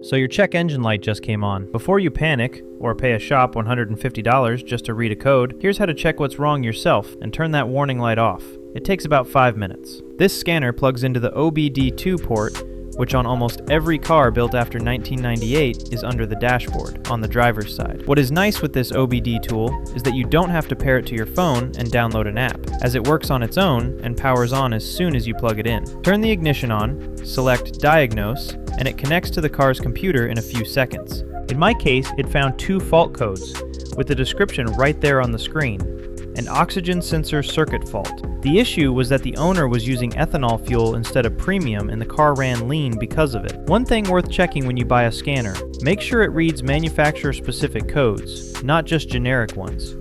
So your check engine light just came on. Before you panic, or pay a shop $150 just to read a code, here's how to check what's wrong yourself and turn that warning light off. It takes about 5 minutes. This scanner plugs into the OBD2 port, which on almost every car built after 1998 is under the dashboard, on the driver's side. What is nice with this OBD tool is that you don't have to pair it to your phone and download an app, as it works on its own and powers on as soon as you plug it in. Turn the ignition on, select Diagnose, and it connects to the car's computer in a few seconds. In my case, it found 2 fault codes, with the description right there on the screen. An oxygen sensor circuit fault. The issue was that the owner was using ethanol fuel instead of premium and the car ran lean because of it. One thing worth checking when you buy a scanner, make sure it reads manufacturer-specific codes, not just generic ones.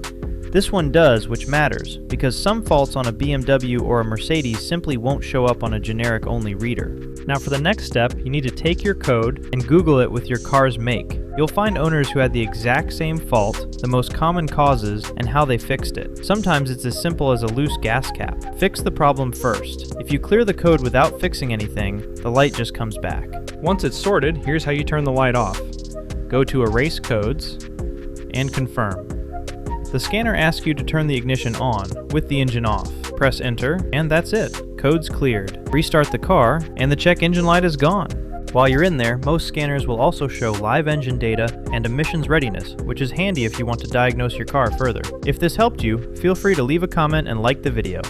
This one does, which matters, because some faults on a BMW or a Mercedes simply won't show up on a generic-only reader. Now for the next step, you need to take your code and Google it with your car's make. You'll find owners who had the exact same fault, the most common causes, and how they fixed it. Sometimes it's as simple as a loose gas cap. Fix the problem first. If you clear the code without fixing anything, the light just comes back. Once it's sorted, here's how you turn the light off. Go to Erase Codes and Confirm. The scanner asks you to turn the ignition on, with the engine off. Press Enter, and that's it. Code's cleared. Restart the car, and the check engine light is gone. While you're in there, most scanners will also show live engine data and emissions readiness, which is handy if you want to diagnose your car further. If this helped you, feel free to leave a comment and like the video.